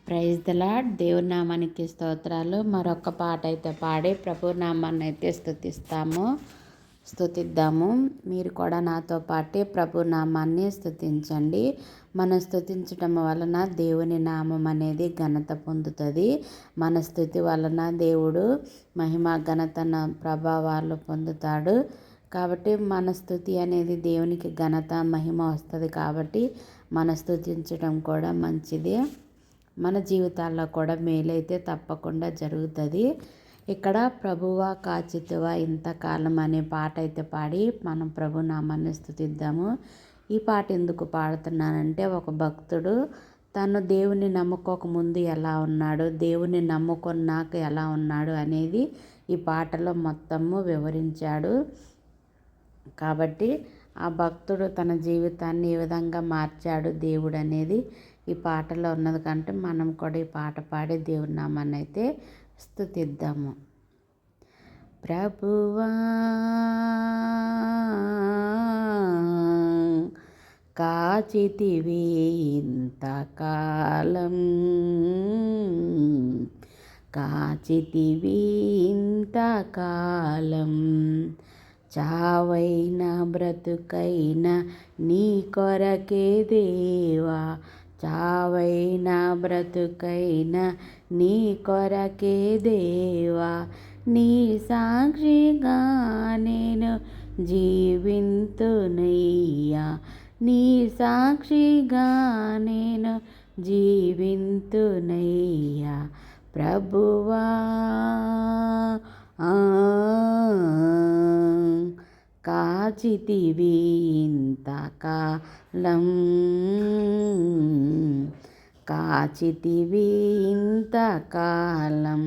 Praise the lord. దేవుని నామానికి స్తోత్రాలు. మరొక పాట అయితే పాడి ప్రభు నామాన్ని అయితే స్తుతిద్దాము. మీరు కూడా నాతో పాటే ప్రభు నామాన్ని స్తుతించండి. మనం స్తుతించటం వలన దేవుని నామం అనేది ఘనత పొందుతుంది. మన స్తుతి వలన దేవుడు మహిమ ఘనత ప్రభావాలు పొందుతాడు. కాబట్టి మన స్తుతి అనేది దేవునికి ఘనత మహిమ వస్తుంది. కాబట్టి మన స్తుతించడం కూడా మంచిది. మన జీవితాల్లో కూడా మేలైతే తప్పకుండా జరుగుతుంది. ఇక్కడ ప్రభువా కాచితివా ఇంతకాలం అనే పాట అయితే పాడి మనం ప్రభు నామాన్ని స్తుతిద్దాము. ఈ పాట ఎందుకు పాడుతున్నానంటే, ఒక భక్తుడు తను దేవుని నమ్ముకోక ముందు ఎలా ఉన్నాడు, దేవుని నమ్ముకున్నాక ఎలా ఉన్నాడు అనేది ఈ పాటలో మొత్తము వివరించాడు. కాబట్టి ఆ భక్తుడు తన జీవితాన్ని ఏ విధంగా మార్చాడు దేవుడు అనేది ఈ పాటలో ఉన్నది. కంటే మనం కూడా ఈ పాట పాడి దేవుని నామాన్ని అయితే స్తుతిద్దాము. ప్రభువా కాచితివి ఇంతకాలం, కాచితివి ఇంతకాలం, చావైనా బ్రతుకైనా నీ కొరకే దేవా, చావైనా బ్రతుకైనా నీ కొరకే దేవా, నీ సాక్షిగా నేను జీవింతునయ్యా, నీ సాక్షిగా నేను జీవింతునయ్యా. ప్రభువా కాచితివి ఇంతకాలం, కాచితివి ఇంతకాలం,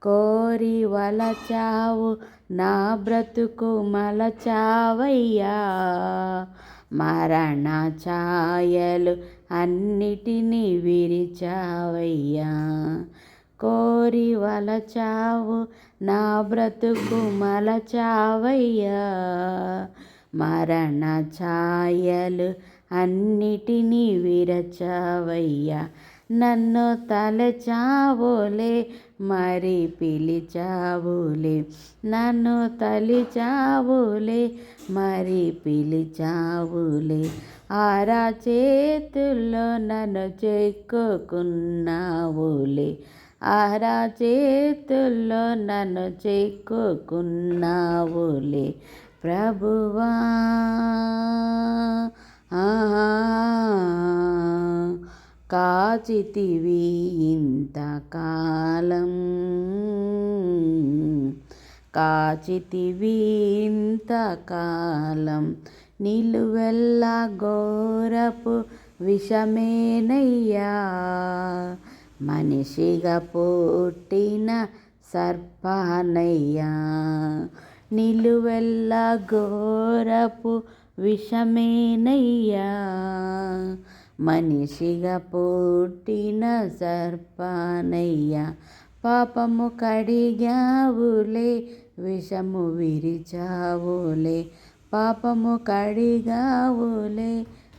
కోరి వలచావు నా బ్రతుకు మలచావయ్యా, మరణ ఛాయలు అన్నిటినీ విరిచావయ్యా, కోరి వలచావు నా బ్రతుకు మలచావయ్యా, మరణ ఛాయలు అన్నిటినీ విరచావయ్యా, నన్ను తలచావులే మరి పిలిచావులే, నన్ను తలిచావులే మరి పిలిచావులే, ఆరా చేతుల్లో నన్ను చెక్కుకున్నావులే, ఆరా చేతుల్లో నన్ను చెక్కుకున్నావులే. ప్రభువా కాచితివి ఇంతకాలం, కాచితివి ఇంతకాలం, నిలువెల్లా ఘోరపు విషమేనయ్యా, మనిషిగా పుట్టిన సర్పానయ్యా, నిలువెల్లా ఘోరపు విషమేనయ్యా, మనిషిగా పుట్టిన సర్పానయ్యా, పాపము కడిగావులే విషము విరిచావులే, పాపము కడిగావులే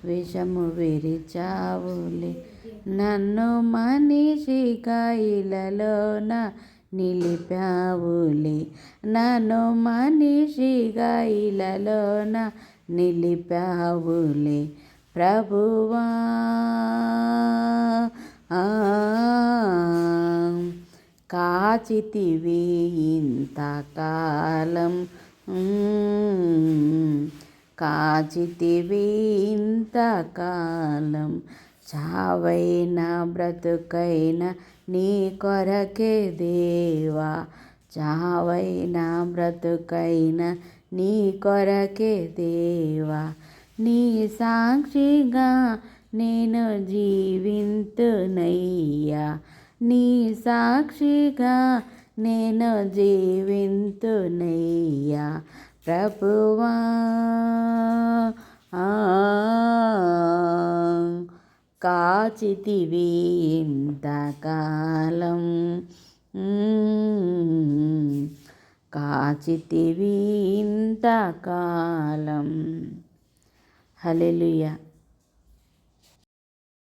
విషము విరిచావులే, నన్ను మనిషిగా ఇలలోన నిలిపావులే, నన్ను మనిషిగా ఇలలోన నిలిపావులే. ప్రభువా కాచితివి ఇంతకాలం, కాచితివి ఇంతకాలం, చావైనా బ్రతుకైనా నీ కొరకే దేవా, చావైనా బ్రతుకైనా నీ కొరకే దేవా, నీ సాక్షిగా నేను జీవింతునయ్యా, నీ సాక్షిగా నేను జీవింతునయ్యా. ప్రభువా కాచితివి ఇంతకాలం, కాచితివి ఇంతకాలం. హల్లెలూయా.